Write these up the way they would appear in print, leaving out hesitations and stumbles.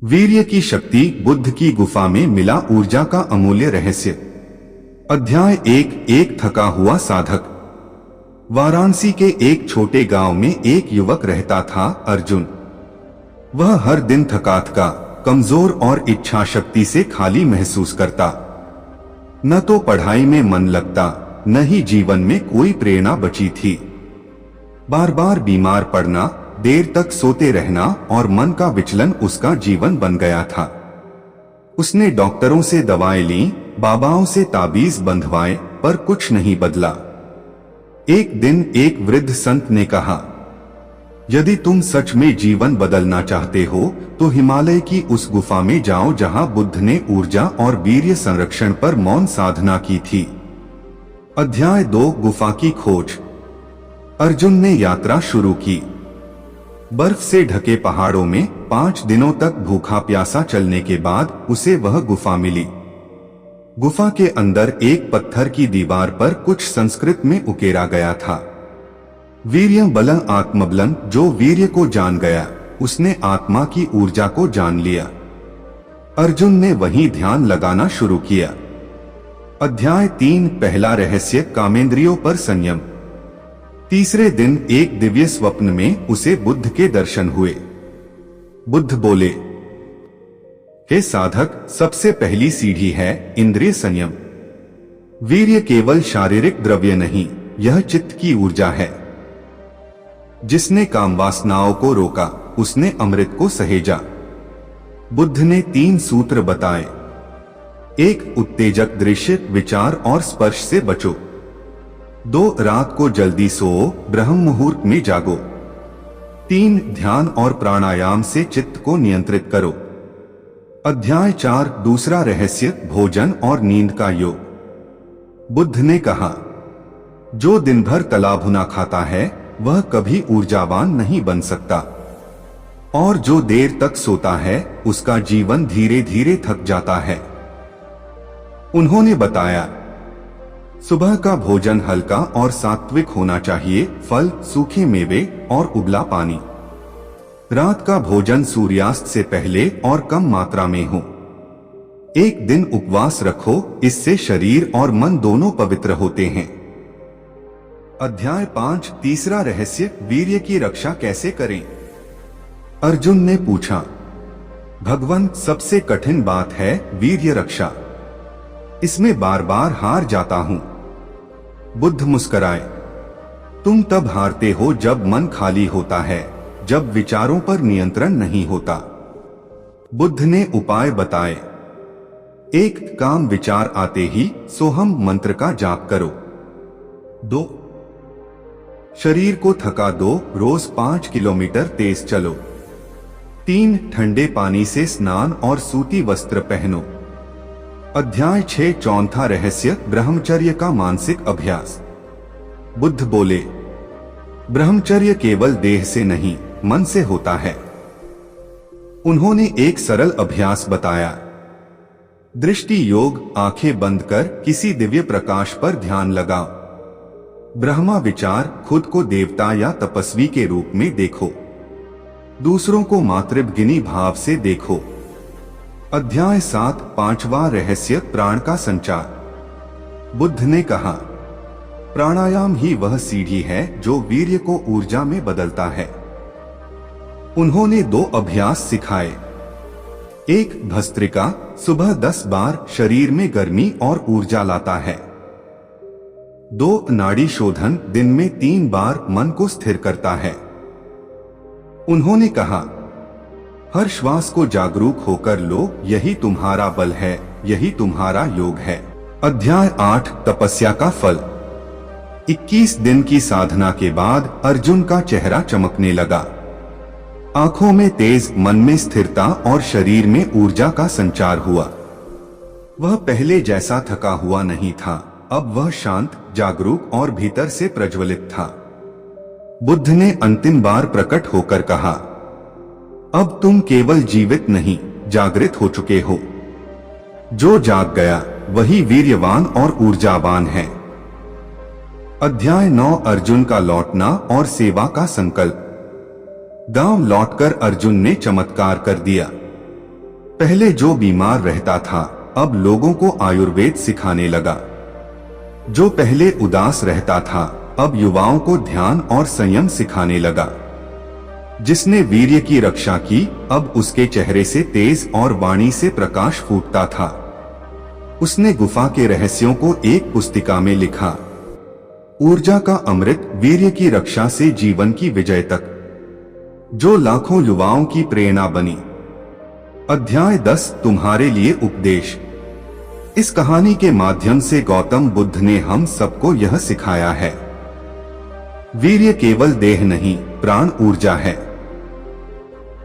वीर्य की शक्ति, बुद्ध की गुफा में मिला ऊर्जा का अमूल्य रहस्य। अध्याय एक थका हुआ साधक। वाराणसी के एक छोटे गांव में एक युवक रहता था, अर्जुन। वह हर दिन थका कमजोर और इच्छा शक्ति से खाली महसूस करता। न तो पढ़ाई में मन लगता, न ही जीवन में कोई प्रेरणा बची थी। बार बार बीमार पड़ना, देर तक सोते रहना और मन का विचलन उसका जीवन बन गया था। उसने डॉक्टरों से दवाएं लीं, बाबाओं से ताबीज बंधवाए, पर कुछ नहीं बदला। एक दिन एक वृद्ध संत ने कहा, यदि तुम सच में जीवन बदलना चाहते हो तो हिमालय की उस गुफा में जाओ जहां बुद्ध ने ऊर्जा और वीर्य संरक्षण पर मौन साधना की थी। अध्याय 2 गुफा की खोज। अर्जुन ने यात्रा शुरू की। बर्फ से ढके पहाड़ों में 5 दिनों तक भूखा प्यासा चलने के बाद उसे वह गुफा मिली। गुफा के अंदर एक पत्थर की दीवार पर कुछ संस्कृत में उकेरा गया था, वीर्यं बलं आत्मबलं। जो वीर्य को जान गया उसने आत्मा की ऊर्जा को जान लिया। अर्जुन ने वहीं ध्यान लगाना शुरू किया। अध्याय 3 पहला रहस्य, कामेंद्रियों पर संयम। तीसरे दिन एक दिव्य स्वप्न में उसे बुद्ध के दर्शन हुए। बुद्ध बोले, हे साधक, सबसे पहली सीढ़ी है इंद्रिय संयम। वीर्य केवल शारीरिक द्रव्य नहीं, यह चित्त की ऊर्जा है। जिसने काम वासनाओं को रोका उसने अमृत को सहेजा। बुद्ध ने 3 सूत्र बताए। 1 उत्तेजक दृश्य, विचार और स्पर्श से बचो। 2 रात को जल्दी सोओ, ब्रह्म मुहूर्त में जागो। 3 ध्यान और प्राणायाम से चित्त को नियंत्रित करो। अध्याय 4 दूसरा रहस्य, भोजन और नींद का योग। बुद्ध ने कहा, जो दिन भर तला भुना खाता है वह कभी ऊर्जावान नहीं बन सकता, और जो देर तक सोता है उसका जीवन धीरे धीरे थक जाता है। उन्होंने बताया, सुबह का भोजन हल्का और सात्विक होना चाहिए, फल, सूखे मेवे और उबला पानी। रात का भोजन सूर्यास्त से पहले और कम मात्रा में हो। एक दिन उपवास रखो, इससे शरीर और मन दोनों पवित्र होते हैं। अध्याय 5 तीसरा रहस्य, वीर्य की रक्षा कैसे करें। अर्जुन ने पूछा, भगवान, सबसे कठिन बात है वीर्य रक्षा। इसमें बार बार हार जाता हूं। बुद्ध मुस्कुराए, तुम तब हारते हो जब मन खाली होता है, जब विचारों पर नियंत्रण नहीं होता। बुद्ध ने उपाय बताए। 1 काम विचार आते ही सोहम मंत्र का जाप करो। 2 शरीर को थका दो, रोज 5 किलोमीटर तेज चलो। 3 ठंडे पानी से स्नान और सूती वस्त्र पहनो। अध्याय 6 चौथा रहस्य, ब्रह्मचर्य का मानसिक अभ्यास। बुद्ध बोले, ब्रह्मचर्य केवल देह से नहीं, मन से होता है। उन्होंने एक सरल अभ्यास बताया। दृष्टि योग, आंखें बंद कर किसी दिव्य प्रकाश पर ध्यान लगाओ। ब्रह्मा विचार, खुद को देवता या तपस्वी के रूप में देखो। दूसरों को मातृभगिनी भाव से देखो। अध्याय 7 पांचवा रहस्य, प्राण का संचार। बुद्ध ने कहा, प्राणायाम ही वह सीढ़ी है जो वीर्य को ऊर्जा में बदलता है। उन्होंने 2 अभ्यास सिखाए। 1 भस्त्रिका, सुबह 10 बार, शरीर में गर्मी और ऊर्जा लाता है। 2 नाड़ी शोधन, दिन में 3 बार, मन को स्थिर करता है। उन्होंने कहा, हर श्वास को जागरूक होकर लो, यही तुम्हारा बल है, यही तुम्हारा योग है। अध्याय 8 तपस्या का फल। 21 दिन की साधना के बाद अर्जुन का चेहरा चमकने लगा। आंखों में तेज, मन में स्थिरता और शरीर में ऊर्जा का संचार हुआ। वह पहले जैसा थका हुआ नहीं था, अब वह शांत, जागरूक और भीतर से प्रज्वलित था। बुद्ध ने अंतिम बार प्रकट होकर कहा, अब तुम केवल जीवित नहीं, जागृत हो चुके हो। जो जाग गया वही वीर्यवान और ऊर्जावान है। अध्याय 9 अर्जुन का लौटना और सेवा का संकल्प। गांव लौटकर अर्जुन ने चमत्कार कर दिया। पहले जो बीमार रहता था अब लोगों को आयुर्वेद सिखाने लगा। जो पहले उदास रहता था अब युवाओं को ध्यान और संयम सिखाने लगा। जिसने वीर्य की रक्षा की अब उसके चेहरे से तेज और वाणी से प्रकाश फूटता था। उसने गुफा के रहस्यों को एक पुस्तिका में लिखा। ऊर्जा का अमृत, वीर्य की रक्षा से जीवन की विजय तक, जो लाखों युवाओं की प्रेरणा बनी। अध्याय 10, तुम्हारे लिए उपदेश। इस कहानी के माध्यम से गौतम बुद्ध ने हम सबको यह सिखाया है, वीर्य केवल देह नहीं, प्राण ऊर्जा है।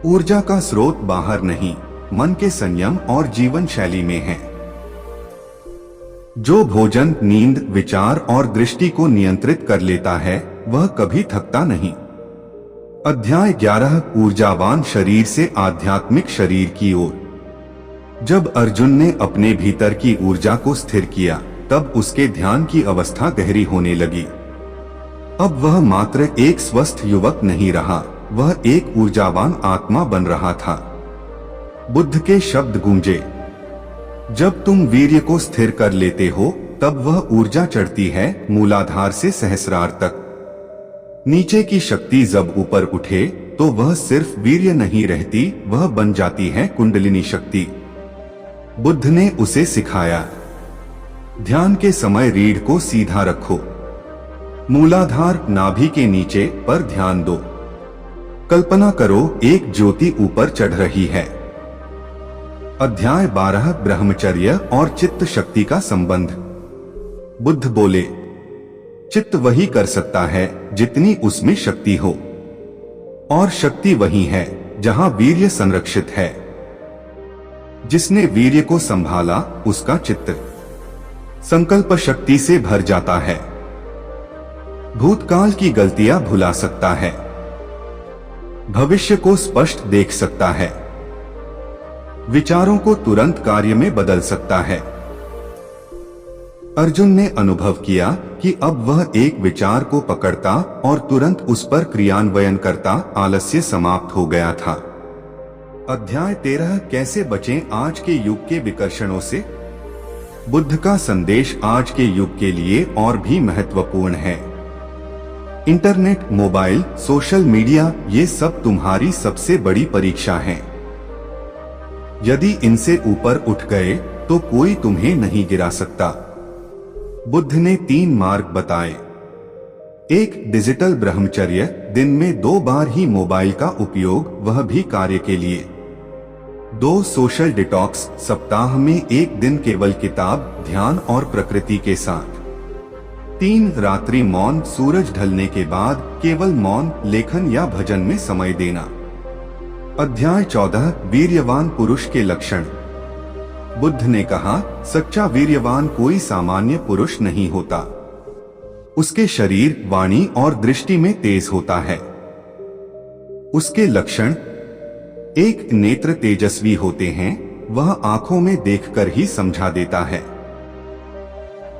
ऊर्जा का स्रोत बाहर नहीं, मन के संयम और जीवन शैली में है। जो भोजन, नींद, विचार और दृष्टि को नियंत्रित कर लेता है वह कभी थकता नहीं। अध्याय 11, ऊर्जावान शरीर से आध्यात्मिक शरीर की ओर। जब अर्जुन ने अपने भीतर की ऊर्जा को स्थिर किया तब उसके ध्यान की अवस्था गहरी होने लगी। अब वह मात्र एक स्वस्थ युवक नहीं रहा, वह एक ऊर्जावान आत्मा बन रहा था। बुद्ध के शब्द गूंजे, जब तुम वीर्य को स्थिर कर लेते हो तब वह ऊर्जा चढ़ती है मूलाधार से सहस्रार तक। नीचे की शक्ति जब ऊपर उठे तो वह सिर्फ वीर्य नहीं रहती, वह बन जाती है कुंडलिनी शक्ति। बुद्ध ने उसे सिखाया, ध्यान के समय रीढ़ को सीधा रखो, मूलाधार नाभि के नीचे पर ध्यान दो। कल्पना करो एक ज्योति ऊपर चढ़ रही है। अध्याय 12, ब्रह्मचर्य और चित्त शक्ति का संबंध। बुद्ध बोले, चित्त वही कर सकता है जितनी उसमें शक्ति हो, और शक्ति वही है जहां वीर्य संरक्षित है। जिसने वीर्य को संभाला उसका चित्त संकल्प शक्ति से भर जाता है। भूतकाल की गलतियां भुला सकता है, भविष्य को स्पष्ट देख सकता है, विचारों को तुरंत कार्य में बदल सकता है। अर्जुन ने अनुभव किया कि अब वह एक विचार को पकड़ता और तुरंत उस पर क्रियान्वयन करता, आलस्य समाप्त हो गया था। अध्याय 13, कैसे बचें आज के युग के विकर्षणों से। बुद्ध का संदेश आज के युग के लिए और भी महत्वपूर्ण है। इंटरनेट, मोबाइल, सोशल मीडिया, ये सब तुम्हारी सबसे बड़ी परीक्षा है। यदि इनसे ऊपर उठ गए तो कोई तुम्हें नहीं गिरा सकता। बुद्ध ने 3 मार्ग बताए। 1, डिजिटल ब्रह्मचर्य, दिन में 2 बार ही मोबाइल का उपयोग, वह भी कार्य के लिए। 2, सोशल डिटॉक्स, सप्ताह में 1 दिन केवल किताब, ध्यान और प्रकृति के साथ। 3, रात्रि मौन, सूरज ढलने के बाद केवल मौन, लेखन या भजन में समय देना। अध्याय 14, वीर्यवान पुरुष के लक्षण। बुद्ध ने कहा, सच्चा वीर्यवान कोई सामान्य पुरुष नहीं होता। उसके शरीर, वाणी और दृष्टि में तेज होता है। उसके लक्षण: 1, नेत्र तेजस्वी होते हैं, वह आंखों में देखकर ही समझा देता है।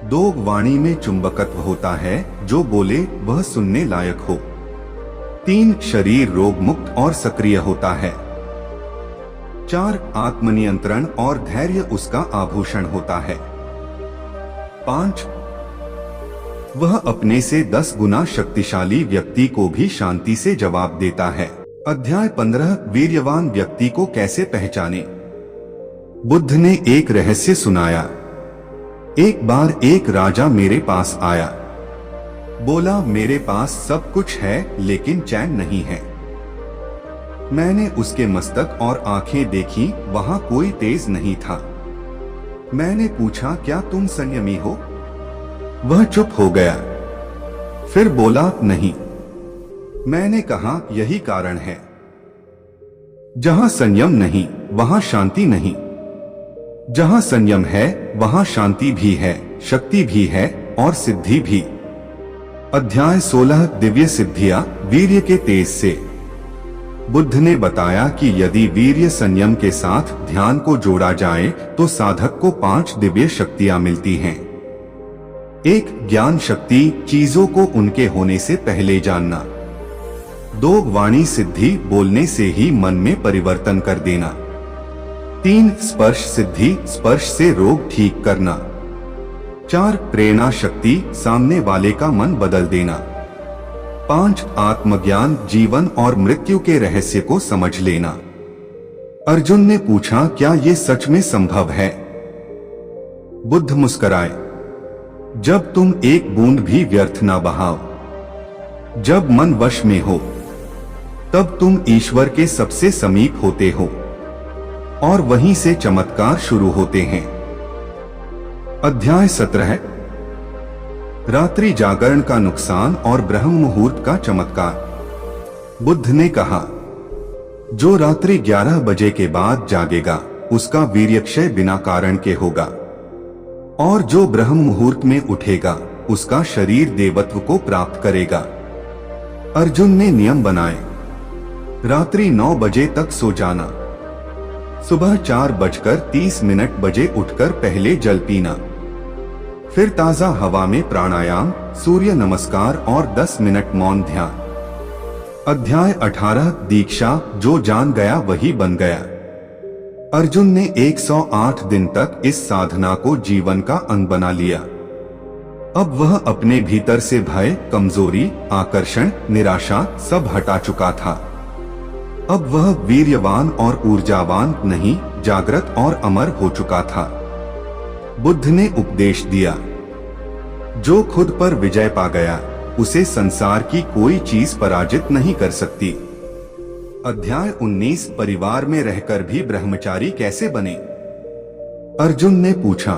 2, वाणी में चुंबकत्व होता है, जो बोले वह सुनने लायक हो। 3, शरीर रोग मुक्त और सक्रिय होता है। 4, आत्मनियंत्रण और धैर्य उसका आभूषण होता है। 5, वह अपने से 10 गुना शक्तिशाली व्यक्ति को भी शांति से जवाब देता है। अध्याय 15, वीर्यवान व्यक्ति को कैसे पहचाने। बुद्ध ने एक रहस्य सुनाया। एक बार एक राजा मेरे पास आया। बोला, मेरे पास सब कुछ है लेकिन चैन नहीं है। मैंने उसके मस्तक और आंखें देखी, वहां कोई तेज नहीं था। मैंने पूछा, क्या तुम संयमी हो? वह चुप हो गया। फिर बोला, नहीं। मैंने कहा, यही कारण है। जहां संयम नहीं वहां शांति नहीं। जहां संयम है वहां शांति भी है, शक्ति भी है और सिद्धि भी। अध्याय 16, दिव्य सिद्धियां, वीर्य के तेज से। बुद्ध ने बताया कि यदि वीर्य संयम के साथ ध्यान को जोड़ा जाए तो साधक को 5 दिव्य शक्तियां मिलती हैं। 1, ज्ञान शक्ति, चीजों को उनके होने से पहले जानना। 2, वाणी सिद्धि, बोलने से ही मन में परिवर्तन कर देना। 3 स्पर्श सिद्धि, स्पर्श से रोग ठीक करना। 4 प्रेरणा शक्ति, सामने वाले का मन बदल देना। 5 आत्मज्ञान, जीवन और मृत्यु के रहस्य को समझ लेना। अर्जुन ने पूछा, क्या ये सच में संभव है? बुद्ध मुस्कुराए, जब तुम एक बूंद भी व्यर्थ ना बहाओ, जब मन वश में हो, तब तुम ईश्वर के सबसे समीप होते हो और वहीं से चमत्कार शुरू होते हैं। अध्याय 17, रात्रि जागरण का नुकसान और ब्रह्म मुहूर्त का चमत्कार। बुद्ध ने कहा, जो रात्रि 11 बजे के बाद जागेगा उसका वीर्यक्षय बिना कारण के होगा, और जो ब्रह्म मुहूर्त में उठेगा उसका शरीर देवत्व को प्राप्त करेगा। अर्जुन ने नियम बनाए, रात्रि 9 बजे तक सो जाना, सुबह 4:30 बजे उठकर पहले जल पीना, फिर ताजा हवा में प्राणायाम, सूर्य नमस्कार और 10 मिनट मौन ध्यान। अध्याय 18, दीक्षा, जो जान गया वही बन गया। अर्जुन ने 108 दिन तक इस साधना को जीवन का अंग बना लिया। अब वह अपने भीतर से भय, कमजोरी, आकर्षण, निराशा सब हटा चुका था। अब वह वीर्यवान और ऊर्जावान नहीं, जागृत और अमर हो चुका था। बुद्ध ने उपदेश दिया, जो खुद पर विजय पा गया उसे संसार की कोई चीज पराजित नहीं कर सकती। अध्याय 19, परिवार में रहकर भी ब्रह्मचारी कैसे बने? अर्जुन ने पूछा,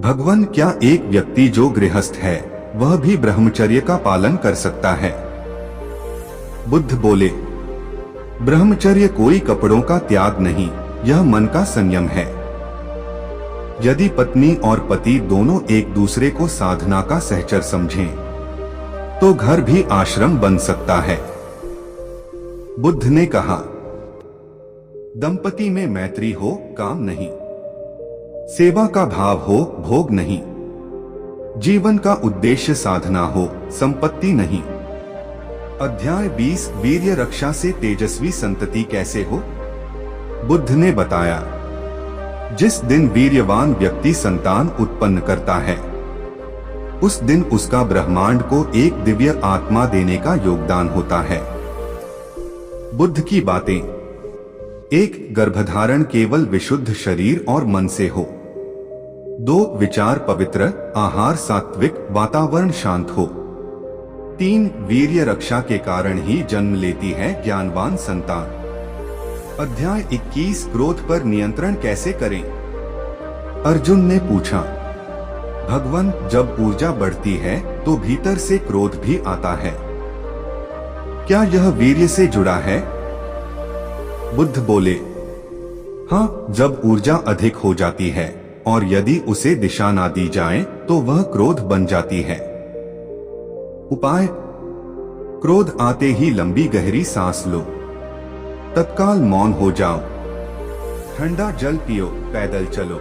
भगवान, क्या एक व्यक्ति जो गृहस्थ है वह भी ब्रह्मचर्य का पालन कर सकता है? बुद्ध बोले, ब्रह्मचर्य कोई कपड़ों का त्याग नहीं, यह मन का संयम है। यदि पत्नी और पति दोनों एक दूसरे को साधना का सहचर समझें, तो घर भी आश्रम बन सकता है। बुद्ध ने कहा, दंपति में मैत्री हो, काम नहीं, सेवा का भाव हो, भोग नहीं, जीवन का उद्देश्य साधना हो, संपत्ति नहीं। अध्याय 20, वीर्य रक्षा से तेजस्वी संतति कैसे हो? बुद्ध ने बताया, जिस दिन वीर्यवान व्यक्ति संतान उत्पन्न करता है उस दिन उसका ब्रह्मांड को एक दिव्य आत्मा देने का योगदान होता है। बुद्ध की बातें। 1 गर्भधारण केवल विशुद्ध शरीर और मन से हो। 2 विचार पवित्र, आहार सात्विक, वातावरण शांत हो। 3 वीर्य रक्षा के कारण ही जन्म लेती है ज्ञानवान संतान। अध्याय 21, क्रोध पर नियंत्रण कैसे करें? अर्जुन ने पूछा, भगवान, जब ऊर्जा बढ़ती है तो भीतर से क्रोध भी आता है, क्या यह वीर्य से जुड़ा है? बुद्ध बोले, हाँ, जब ऊर्जा अधिक हो जाती है और यदि उसे दिशा ना दी जाए तो वह क्रोध बन जाती है। उपाय, क्रोध आते ही लंबी गहरी सांस लो, तत्काल मौन हो जाओ, ठंडा जल पियो, पैदल चलो,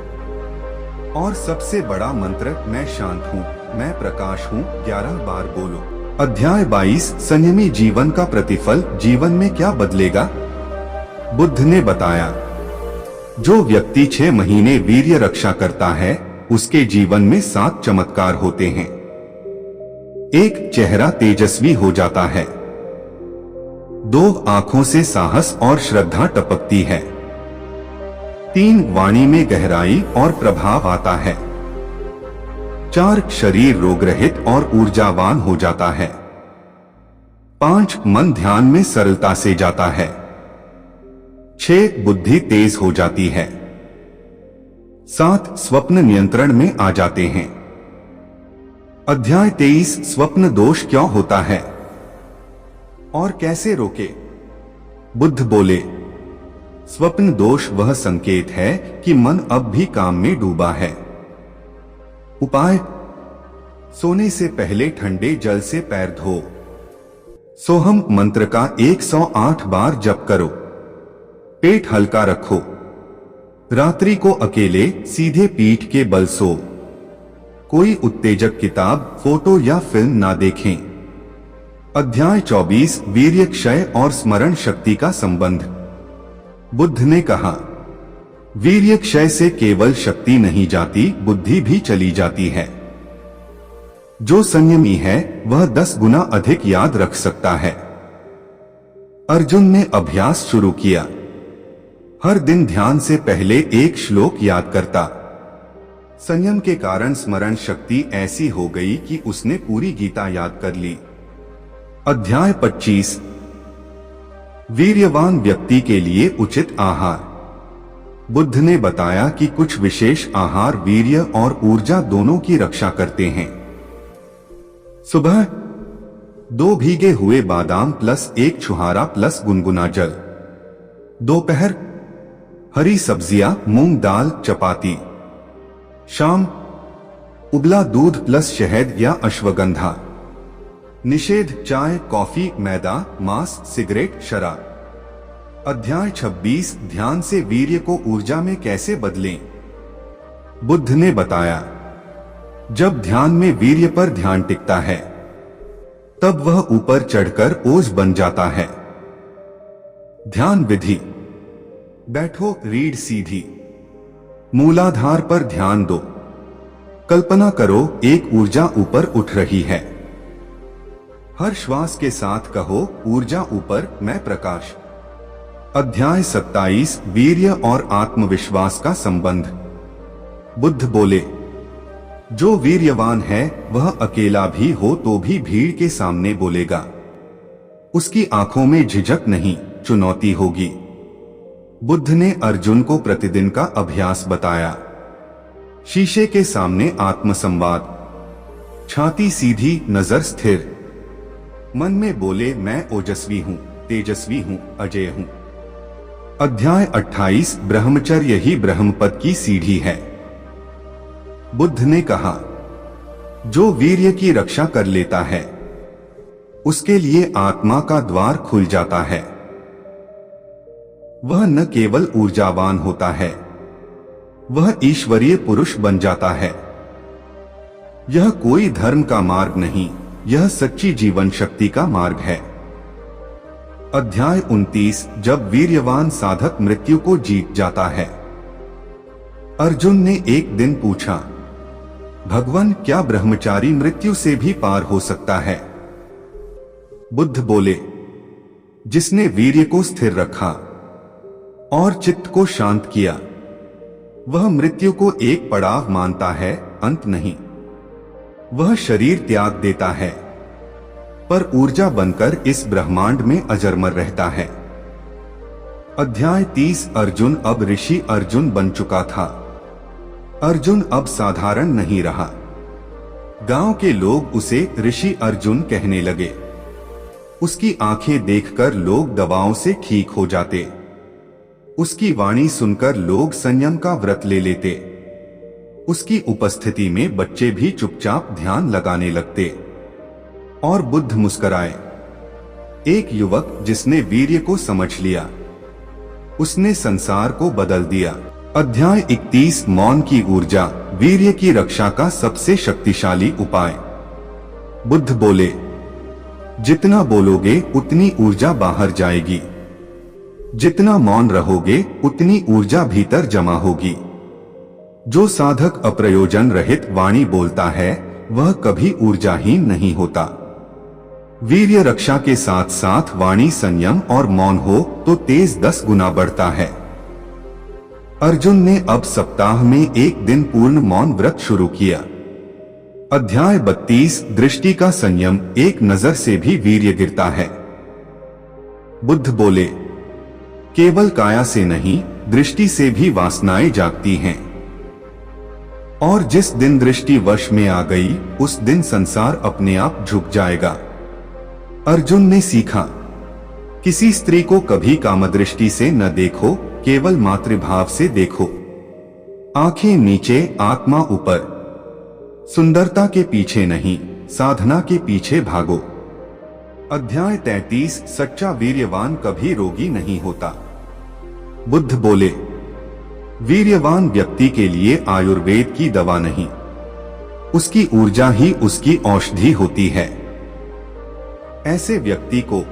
और सबसे बड़ा मंत्र, मैं शांत हूँ, मैं प्रकाश हूँ, 11 बार बोलो। अध्याय 22, संयमी जीवन का प्रतिफल, जीवन में क्या बदलेगा? बुद्ध ने बताया, जो व्यक्ति 6 महीने वीर्य रक्षा करता है उसके जीवन में 7 चमत्कार होते हैं। 1 चेहरा तेजस्वी हो जाता है। 2 आंखों से साहस और श्रद्धा टपकती है। 3 वाणी में गहराई और प्रभाव आता है। 4 शरीर रोगरहित और ऊर्जावान हो जाता है। 5 मन ध्यान में सरलता से जाता है। 6 बुद्धि तेज हो जाती है। 7 स्वप्न नियंत्रण में आ जाते हैं। अध्याय 23, स्वप्न दोष क्यों होता है और कैसे रोके? बुद्ध बोले, स्वप्न दोष वह संकेत है कि मन अब भी काम में डूबा है। उपाय, सोने से पहले ठंडे जल से पैर धो, सोहम मंत्र का 108 बार जप करो, पेट हल्का रखो, रात्रि को अकेले सीधे पीठ के बल सो, कोई उत्तेजक किताब, फोटो या फिल्म ना देखें। अध्याय 24, वीर्य क्षय और स्मरण शक्ति का संबंध। बुद्ध ने कहा, वीर्य क्षय से केवल शक्ति नहीं जाती, बुद्धि भी चली जाती है। जो संयमी है वह 10 गुना अधिक याद रख सकता है। अर्जुन ने अभ्यास शुरू किया। हर दिन ध्यान से पहले एक श्लोक याद करता। संयम के कारण स्मरण शक्ति ऐसी हो गई कि उसने पूरी गीता याद कर ली। अध्याय 25। वीर्यवान व्यक्ति के लिए उचित आहार। बुद्ध ने बताया कि कुछ विशेष आहार वीर्य और ऊर्जा दोनों की रक्षा करते हैं। सुबह 2 भीगे हुए बादाम प्लस 1 छुहारा प्लस गुनगुना जल। दोपहर हरी सब्जियां, मूंग दाल, चपाती। शाम उबला दूध प्लस शहद या अश्वगंधा। निषेध चाय, कॉफी, मैदा, मांस, सिगरेट, शराब। अध्याय 26। ध्यान से वीर्य को ऊर्जा में कैसे बदलें। बुद्ध ने बताया, जब ध्यान में वीर्य पर ध्यान टिकता है तब वह ऊपर चढ़कर ओज बन जाता है। ध्यान विधि। बैठो, रीढ़ सीधी, मूलाधार पर ध्यान दो। कल्पना करो एक ऊर्जा ऊपर उठ रही है। हर श्वास के साथ कहो, ऊर्जा ऊपर, मैं प्रकाश। अध्याय 27। वीर्य और आत्मविश्वास का संबंध। बुद्ध बोले, जो वीर्यवान है वह अकेला भी हो तो भी भीड़ के सामने बोलेगा। उसकी आंखों में झिझक नहीं, चुनौती होगी। बुद्ध ने अर्जुन को प्रतिदिन का अभ्यास बताया। शीशे के सामने आत्मसंवाद। छाती सीधी, नजर स्थिर। मन में बोले, मैं ओजस्वी हूं, तेजस्वी हूं, अजय हूं। अध्याय 28। ब्रह्मचर्य ही ब्रह्मपद की सीढ़ी है। बुद्ध ने कहा, जो वीर्य की रक्षा कर लेता है उसके लिए आत्मा का द्वार खुल जाता है। वह न केवल ऊर्जावान होता है, वह ईश्वरीय पुरुष बन जाता है। यह कोई धर्म का मार्ग नहीं, यह सच्ची जीवन शक्ति का मार्ग है। अध्याय 29। जब वीर्यवान साधक मृत्यु को जीत जाता है। अर्जुन ने एक दिन पूछा, भगवान, क्या ब्रह्मचारी मृत्यु से भी पार हो सकता है? बुद्ध बोले, जिसने वीर्य को स्थिर रखा और चित्त को शांत किया वह मृत्यु को एक पड़ाव मानता है, अंत नहीं। वह शरीर त्याग देता है पर ऊर्जा बनकर इस ब्रह्मांड में अजरमर रहता है। अध्याय 30। अर्जुन अब ऋषि अर्जुन बन चुका था। अर्जुन अब साधारण नहीं रहा। गांव के लोग उसे ऋषि अर्जुन कहने लगे। उसकी आंखें देखकर लोग दवाओं से ठीक हो जाते। उसकी वाणी सुनकर लोग संयम का व्रत ले लेते। उसकी उपस्थिति में बच्चे भी चुपचाप ध्यान लगाने लगते। और बुद्ध मुस्कुराए। एक युवक जिसने वीर्य को समझ लिया, उसने संसार को बदल दिया। अध्याय 31। मौन की ऊर्जा, वीर्य की रक्षा का सबसे शक्तिशाली उपाय। बुद्ध बोले, जितना बोलोगे उतनी ऊर्जा बाहर जाएगी, जितना मौन रहोगे उतनी ऊर्जा भीतर जमा होगी। जो साधक अप्रयोजन रहित वाणी बोलता है वह कभी ऊर्जाहीन नहीं होता। वीर्य रक्षा के साथ साथ वाणी संयम और मौन हो तो तेज 10 गुना बढ़ता है। अर्जुन ने अब सप्ताह में एक दिन पूर्ण मौन व्रत शुरू किया। अध्याय 32। दृष्टि का संयम, एक नजर से भी वीर्य गिरता है। बुद्ध बोले, केवल काया से नहीं, दृष्टि से भी वासनाएं जागती हैं। और जिस दिन दृष्टि वश में आ गई उस दिन संसार अपने आप झुक जाएगा। अर्जुन ने सीखा, किसी स्त्री को कभी कामदृष्टि से न देखो, केवल मातृभाव से देखो। आंखें नीचे, आत्मा ऊपर। सुंदरता के पीछे नहीं, साधना के पीछे भागो। अध्याय 33। सच्चा वीर्यवान कभी रोगी नहीं होता। बुद्ध बोले, वीर्यवान व्यक्ति के लिए आयुर्वेद की दवा नहीं, उसकी ऊर्जा ही उसकी औषधि होती है। ऐसे व्यक्ति को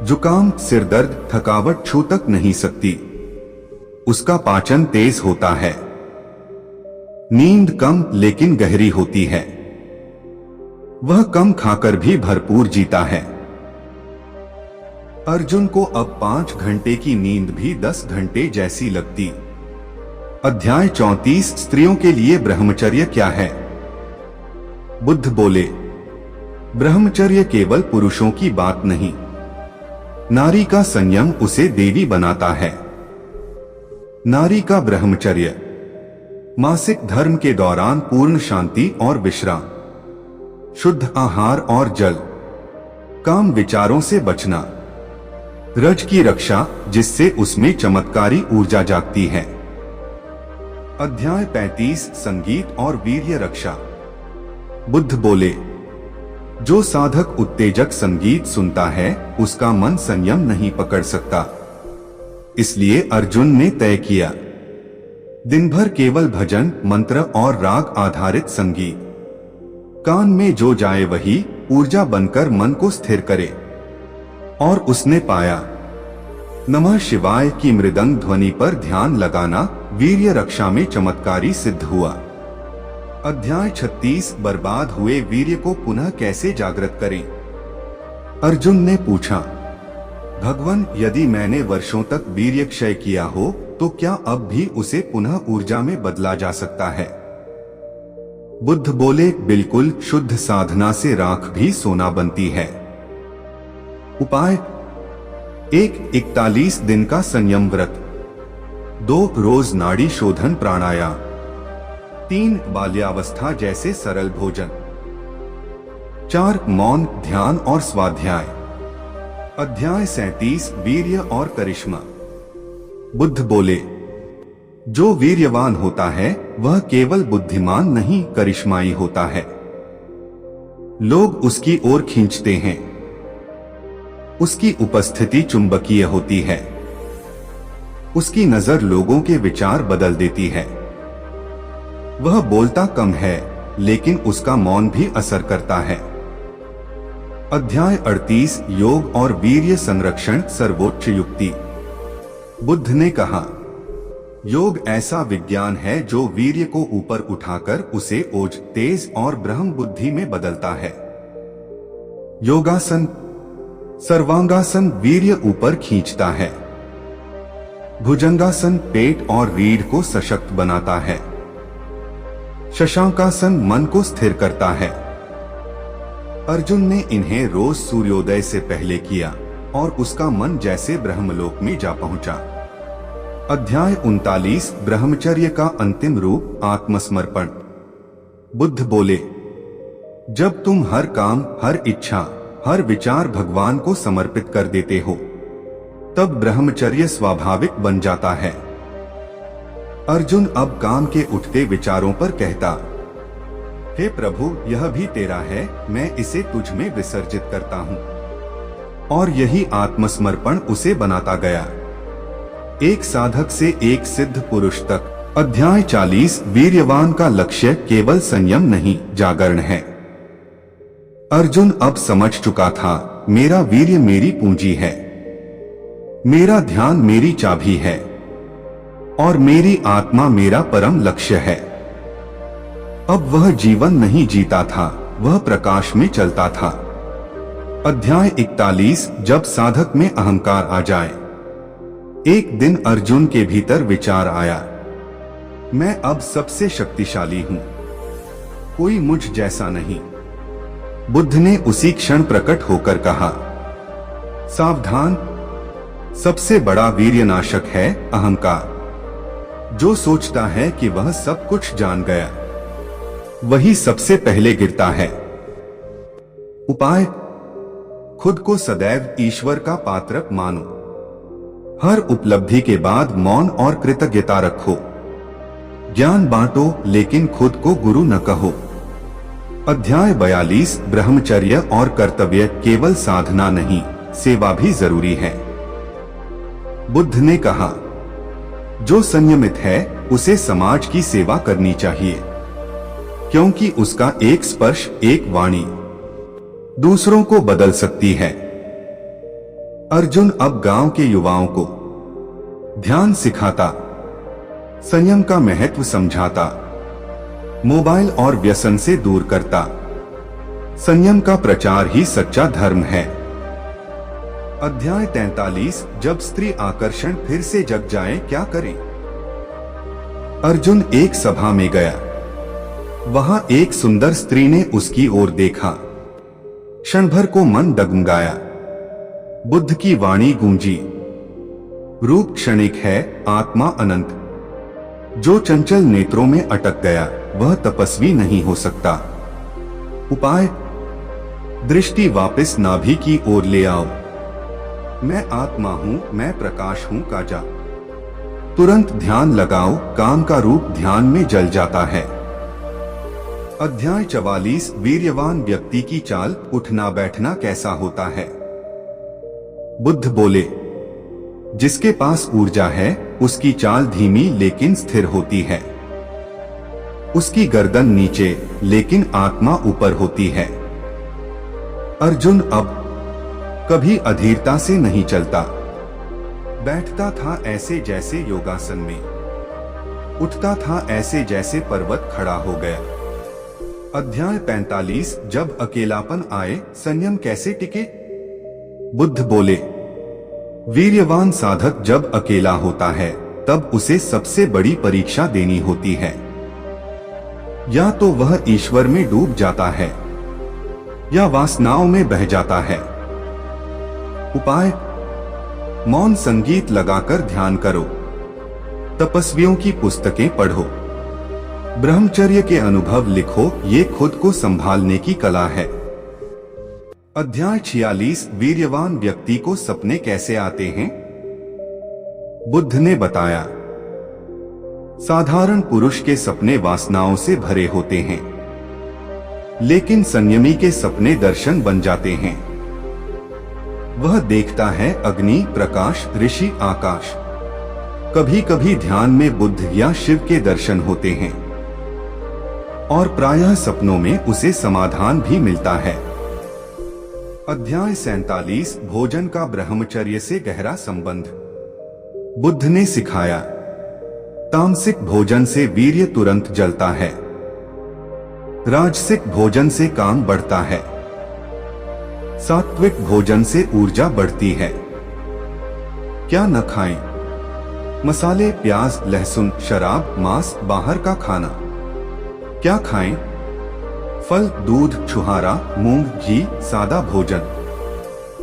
जुकाम, सिरदर्द, थकावट छू तक नहीं सकती। उसका पाचन तेज होता है। नींद कम लेकिन गहरी होती है। वह कम खाकर भी भरपूर जीता है। अर्जुन को अब 5 घंटे की नींद भी 10 घंटे जैसी लगती। अध्याय 34 स्त्रियों के लिए ब्रह्मचर्य क्या है? बुद्ध बोले, ब्रह्मचर्य केवल पुरुषों की बात नहीं। नारी का संयम उसे देवी बनाता है। नारी का ब्रह्मचर्य मासिक धर्म के दौरान पूर्ण शांति और विश्राम, शुद्ध आहार और जल, काम विचारों से बचना, रज की रक्षा जिससे उसमें चमत्कारी ऊर्जा जागती है। अध्याय 35 संगीत और वीर्य रक्षा। बुद्ध बोले, जो साधक उत्तेजक संगीत सुनता है उसका मन संयम नहीं पकड़ सकता। इसलिए अर्जुन ने तय किया, दिन भर केवल भजन, मंत्र और राग आधारित संगीत। कान में जो जाए वही ऊर्जा बनकर मन को स्थिर करे। और उसने पाया, नमः शिवाय की मृदंग ध्वनि पर ध्यान लगाना वीर्य रक्षा में चमत्कारी सिद्ध हुआ। अध्याय 36 बर्बाद हुए वीर्य को पुनः कैसे जागृत करें? अर्जुन ने पूछा, भगवान, यदि मैंने वर्षों तक वीर्य क्षय किया हो तो क्या अब भी उसे पुनः ऊर्जा में बदला जा सकता है? बुद्ध बोले, बिल्कुल, शुद्ध साधना से राख भी सोना बनती है। उपाय 1. 41 दिन का संयम व्रत। 2. रोज नाड़ी शोधन प्राणायाम। 3. बाल्यावस्था जैसे सरल भोजन। 4. मौन, ध्यान और स्वाध्याय। अध्याय 37 वीर्य और करिश्मा। बुद्ध बोले, जो वीर्यवान होता है वह केवल बुद्धिमान नहीं, करिश्माई होता है। लोग उसकी ओर खींचते हैं। उसकी उपस्थिति चुंबकीय होती है। उसकी नजर लोगों के विचार बदल देती है। वह बोलता कम है लेकिन उसका मौन भी असर करता है। अध्याय 38 योग और वीर्य संरक्षण सर्वोच्च युक्ति। बुद्ध ने कहा, योग ऐसा विज्ञान है जो वीर्य को ऊपर उठाकर उसे ओज, तेज और ब्रह्म बुद्धि में बदलता है। योगासन, सर्वांगासन वीर्य ऊपर खींचता है। भुजंगासन पेट और रीढ़ को सशक्त बनाता है। शशांकासन मन को स्थिर करता है। अर्जुन ने इन्हें रोज सूर्योदय से पहले किया और उसका मन जैसे ब्रह्मलोक में जा पहुंचा। अध्याय 39 ब्रह्मचर्य का अंतिम रूप, आत्मसमर्पण। बुद्ध बोले, जब तुम हर काम, हर इच्छा, हर विचार भगवान को समर्पित कर देते हो तब ब्रह्मचर्य स्वाभाविक बन जाता है। अर्जुन अब काम के उठते विचारों पर कहता, हे प्रभु, यह भी तेरा है, मैं इसे तुझ में विसर्जित करता हूँ। और यही आत्मसमर्पण उसे बनाता गया, एक साधक से एक सिद्ध पुरुष तक। अध्याय 40 वीर्यवान का लक्ष्य केवल संयम नहीं, जागरण है। अर्जुन अब समझ चुका था, मेरा वीर्य मेरी पूंजी है, मेरा ध्यान मेरी चाबी है और मेरी आत्मा मेरा परम लक्ष्य है। अब वह जीवन नहीं जीता था, वह प्रकाश में चलता था। अध्याय 41 जब साधक में अहंकार आ जाए। एक दिन अर्जुन के भीतर विचार आया, मैं अब सबसे शक्तिशाली हूं, कोई मुझ जैसा नहीं। बुद्ध ने उसी क्षण प्रकट होकर कहा, सावधान, सबसे बड़ा वीर्यनाशक है अहंकार। जो सोचता है कि वह सब कुछ जान गया वही सबसे पहले गिरता है। उपाय, खुद को सदैव ईश्वर का पात्र मानो। हर उपलब्धि के बाद मौन और कृतज्ञता रखो। ज्ञान बांटो लेकिन खुद को गुरु न कहो। अध्याय 42 ब्रह्मचर्य और कर्तव्य केवल साधना नहीं, सेवा भी जरूरी है। बुद्ध ने कहा, जो संयमित है उसे समाज की सेवा करनी चाहिए, क्योंकि उसका एक स्पर्श, एक वाणी दूसरों को बदल सकती है। अर्जुन अब गांव के युवाओं को ध्यान सिखाता, संयम का महत्व समझाता, मोबाइल और व्यसन से दूर करता। संयम का प्रचार ही सच्चा धर्म है। अध्याय 43 जब स्त्री आकर्षण फिर से जग जाए क्या करें। अर्जुन एक सभा में गया। वहां एक सुंदर स्त्री ने उसकी ओर देखा। क्षण भर को मन डगमगाया। बुद्ध की वाणी गूंजी, रूप क्षणिक है, आत्मा अनंत। जो चंचल नेत्रों में अटक गया वह तपस्वी नहीं हो सकता। उपाय, दृष्टि वापस नाभि की ओर ले आओ। मैं आत्मा हूं, मैं प्रकाश हूं का जा। तुरंत ध्यान लगाओ, काम का रूप ध्यान में जल जाता है। अध्याय 44 वीर्यवान व्यक्ति की चाल, उठना बैठना कैसा होता है। बुद्ध बोले, जिसके पास ऊर्जा है उसकी चाल धीमी लेकिन स्थिर होती है। उसकी गर्दन नीचे लेकिन आत्मा ऊपर होती है। अर्जुन अब कभी अधीरता से नहीं चलता। बैठता था ऐसे जैसे योगासन में, उठता था ऐसे जैसे पर्वत खड़ा हो गया। अध्याय 45 जब अकेलापन आए संयम कैसे टिके। बुद्ध बोले, वीर्यवान साधक जब अकेला होता है तब उसे सबसे बड़ी परीक्षा देनी होती है। या तो वह ईश्वर में डूब जाता है या वासनाओं में बह जाता है। उपाय, मौन संगीत लगाकर ध्यान करो, तपस्वियों की पुस्तकें पढ़ो, ब्रह्मचर्य के अनुभव लिखो, ये खुद को संभालने की कला है। अध्याय 46 वीर्यवान व्यक्ति को सपने कैसे आते हैं। बुद्ध ने बताया, साधारण पुरुष के सपने वासनाओं से भरे होते हैं, लेकिन संयमी के सपने दर्शन बन जाते हैं। वह देखता है अग्नि, प्रकाश, ऋषि, आकाश। कभी कभी ध्यान में बुद्ध या शिव के दर्शन होते हैं और प्रायः सपनों में उसे समाधान भी मिलता है। अध्याय 47 भोजन का ब्रह्मचर्य से गहरा संबंध। बुद्ध ने सिखाया, तामसिक भोजन से वीर्य तुरंत जलता है, राजसिक भोजन से काम बढ़ता है, सात्विक भोजन से ऊर्जा बढ़ती है। क्या न खाएं? मसाले, प्याज, लहसुन, शराब, मांस, बाहर का खाना। क्या खाएं? फल, दूध, छुहारा, मूंग, घी, सादा भोजन।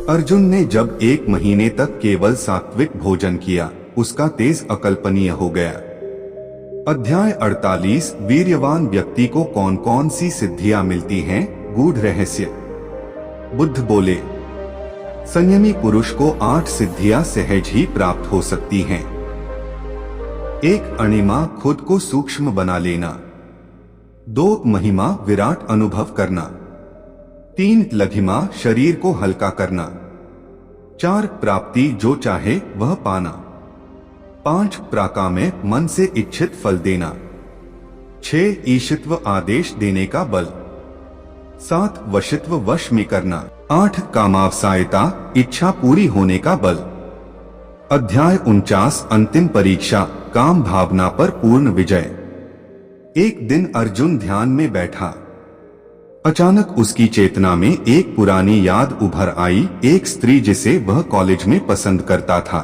अर्जुन ने जब 1 महीने तक केवल सात्विक भोजन किया, उसका तेज अकल्पनीय हो गया। अध्याय 48 वीर्यवान व्यक्ति को कौन कौन सी सिद्धियां मिलती हैं, गूढ़ रहस्य। बुद्ध बोले, संयमी पुरुष को 8 सिद्धियां सहज ही प्राप्त हो सकती हैं। 1 अणिमा, खुद को सूक्ष्म बना लेना। 2 महिमा, विराट अनुभव करना। 3 लघिमा, शरीर को हल्का करना। 4 प्राप्ति, जो चाहे वह पाना। 5 प्राकाम्य, मन से इच्छित फल देना। 6 ईशित्व, आदेश देने का बल। 7 वशित्व, वश में करना। 8 कामावसायता, इच्छा पूरी होने का बल। अध्याय 49 अंतिम परीक्षा, काम भावना पर पूर्ण विजय। एक दिन अर्जुन ध्यान में बैठा। अचानक उसकी चेतना में एक पुरानी याद उभर आई, एक स्त्री जिसे वह कॉलेज में पसंद करता था।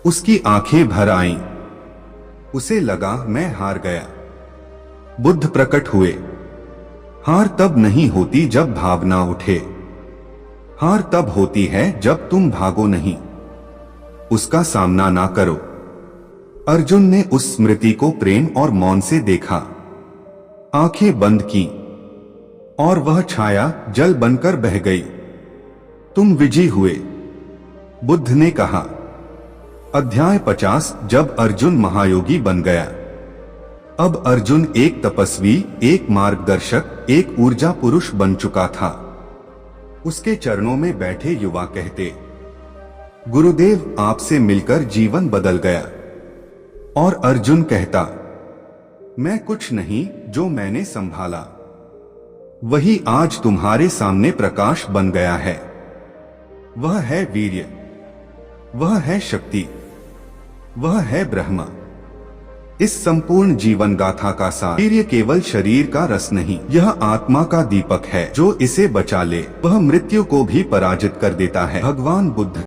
उसकी आंखें भर आईं। उसे लगा मैं हार गया। बुद्ध प्रकट हुए। हार तब नहीं होती जब भावना उठे, हार तब होती है जब तुम भागो नहीं, उसका सामना ना करो। अर्जुन ने उस स्मृति को प्रेम और मौन से देखा, आंखें बंद की और वह छाया जल बनकर बह गई। तुम विजयी हुए, बुद्ध ने कहा। अध्याय 50 जब अर्जुन महायोगी बन गया। अब अर्जुन एक तपस्वी, एक मार्गदर्शक, एक ऊर्जा पुरुष बन चुका था। उसके चरणों में बैठे युवा कहते, गुरुदेव आपसे मिलकर जीवन बदल गया। और अर्जुन कहता, मैं कुछ नहीं, जो मैंने संभाला वही आज तुम्हारे सामने प्रकाश बन गया है। वह है वीर्य, वह है शक्ति, वह है ब्रह्मा। इस संपूर्ण जीवन गाथा का सार वीर्य केवल शरीर का रस नहीं, यह आत्मा का दीपक है। जो इसे बचा ले वह मृत्यु को भी पराजित कर देता है। भगवान बुद्ध